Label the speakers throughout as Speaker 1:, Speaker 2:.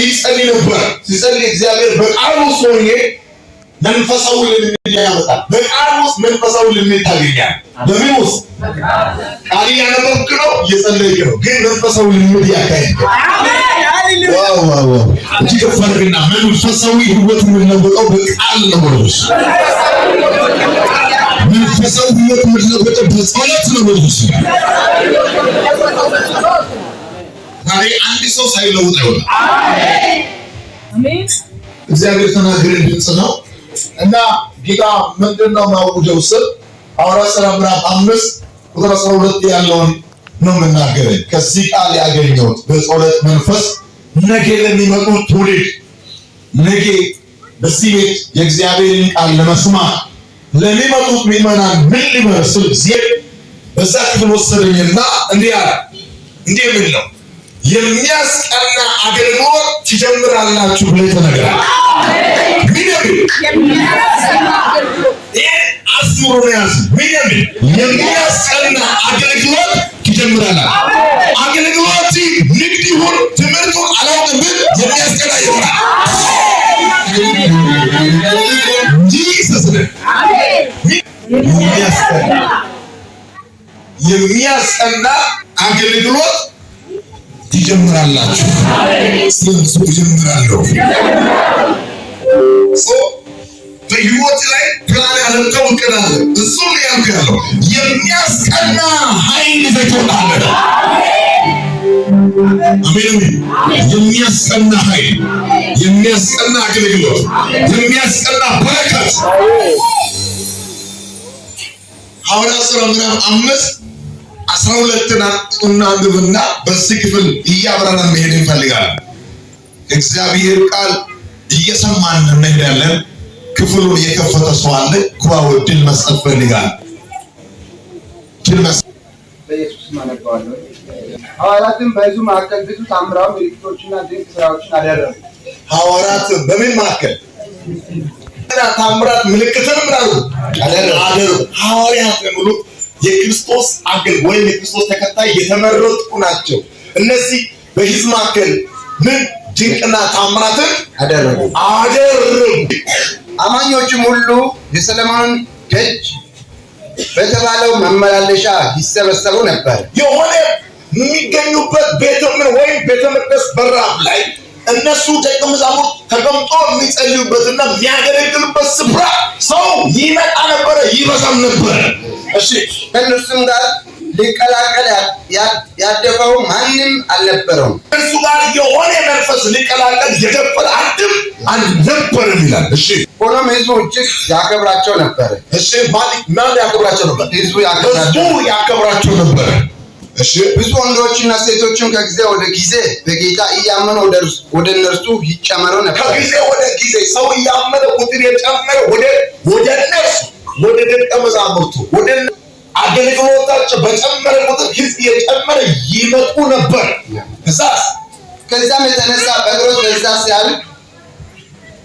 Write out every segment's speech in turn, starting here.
Speaker 1: ይጸልይ ነበር። ሲጸልይ እግዚአብሔር በቃሉ ውስጥ ሆኜ መንፈሳዊ ልምምድ ያመጣል። በቃሉ ውስጥ መንፈሳዊ ልምምድ ታገኛለህ። በምን ውስጥ ቃል እያነበብክ ነው፣ እየጸለይክ ነው፣ ግን መንፈሳዊ ልምምድ ያካሄድክ። ዋው እጅግ ፈርግና መንፈሳዊ ህይወት የምንለውጠው በቃል ነው። መንፈሳዊ ህይወት የምንለውጠው በጸሎት ነው። ዛሬ አንድ ሰው ሳይለውጥ አይወጣም። አሜን። እግዚአብሔር ተናገረን ድምጽ ነው እና ጌታ ምንድነው ማውጀው ስል ሐዋርያት ሥራ ምዕራፍ 5 ቁጥር 12 ያለውን ነው የምናገረው። ከዚህ ቃል ያገኘሁት በጸሎት መንፈስ ነገ ለሚመጡት ትውልድ ነገ በዚህ ቤት የእግዚአብሔርን ቃል ለመስማት ለሚመጡት ምዕመናን ምን ሊመስል ጊዜ በዛ ክፍል ወሰደኝና እንዲህ አለ። እንዲህ ምን ነው የሚያስቀና አገልግሎት ትጀምራላችሁ ብሎ ተነገረ። አስምሮ ያዝ። የሚያስቀና አገልግሎት ትጀምራላችሁ። አገልግሎት ንግድ ይሁን ትምህርቱ አላውቅም፣ የሚያስቀና ይሆናል። የሚያስቀና አገልግሎት ትጀምራላችሁ። ስለዚህ ትጀምራለሁ። በህይወት ላይ ፕላን ያለው ቀናለ እሱም ያንካለው የሚያስቀና ኃይል ይዘቶታል። አሜን። የሚያስቀና ኃይል፣ የሚያስቀና አገልግሎት፣ የሚያስቀና በረከት ሐዋርያት ሥራ ምዕራፍ 5:12 አንብብና በዚህ ክፍል እያብራራን መሄድ እንፈልጋለን። እግዚአብሔር ቃል እየሰማን እንሄዳለን። ክፍሉን የከፈተ ሰው አለ። ኩባው ድል መስጠት ፈልጋል። ድል መስጠት
Speaker 2: በኢየሱስ ማነቃዋለሁ። ሐዋርያትም በሕዝቡ መካከል ብዙ ታምራዊ ምልክቶችና ድንቅ ስራዎችን አደረጉ።
Speaker 1: ሐዋርያት በምን መካከል ታምራት ምልክትን አደረጉ። ሐዋርያት ሙሉ የክርስቶስ አገልጋይ ወይም የክርስቶስ ተከታይ የተመረጡ ናቸው። እነዚህ በሕዝብ መካከል ምን ድንቅና ታምራትን አደረጉ።
Speaker 2: አማኞችም ሁሉ የሰለሞን ደጅ በተባለው መመላለሻ ይሰበሰቡ ነበር።
Speaker 1: የሆነ የሚገኙበት ቤተ መቅደስ በራፍ ላይ እነሱ ደቀ መዛሙርት ተቀምጦ የሚጸልዩበትና የሚያገለግሉበት ስፍራ ሰው ይመጣ ነበረ፣ ይበዛም ነበረ። እሺ
Speaker 2: ከእነርሱም ጋር ሊቀላቀል ያደፈው ማንም አልነበረውም።
Speaker 1: እርሱ ጋር የሆነ መንፈስ ሊቀላቀል የደፈረ አንድም አልነበረም ይላል። እሺ
Speaker 2: ሆኖም ሕዝቡ እጅግ ያከብራቸው ነበር።
Speaker 1: እሺ ማን ያከብራቸው ነበር?
Speaker 2: ሕዝቡ
Speaker 1: ያከብራቸው ነበር። እሺ
Speaker 2: ብዙ ወንዶችና ሴቶችም ከጊዜ ወደ ጊዜ በጌታ እያመኑ ወደ እነርሱ ይጨመሩ ነበር።
Speaker 1: ከጊዜ ወደ ጊዜ ሰው እያመነ ቁጥር የጨመረ ወደ እነርሱ ወደ ደቀ መዛሙርቱ ወደ አገልግሎታቸው በጨመረ ቁጥር ሕዝብ የጨመረ ይመጡ ነበር።
Speaker 2: ከዛም የተነሳ ጴጥሮስ በዛ ሲያልፍ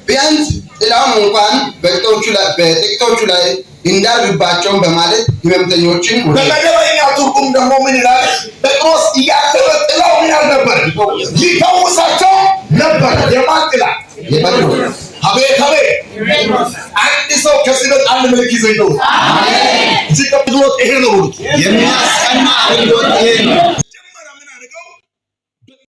Speaker 2: ቢያንስ ጥላውን እንኳን በጥቂቶቹ ላይ እንዳርባቸውን በማለት ሕመምተኞችን
Speaker 1: በመደበኛ ትርጉም ደግሞ ምን ይላል? ጴጥሮስ እያለፈ ጥላው ምን ነበር? ይፈውሳቸው ነበር። የማን ጥላ? የጴጥሮስ። አቤት አቤት! አንድ ሰው ከስለት አንድ ምልክት ይዘው ነው። አሜን። እዚህ ቀጥሎ ይሄ ነው የሚያስቀና አገልግሎት ይሄ ነው።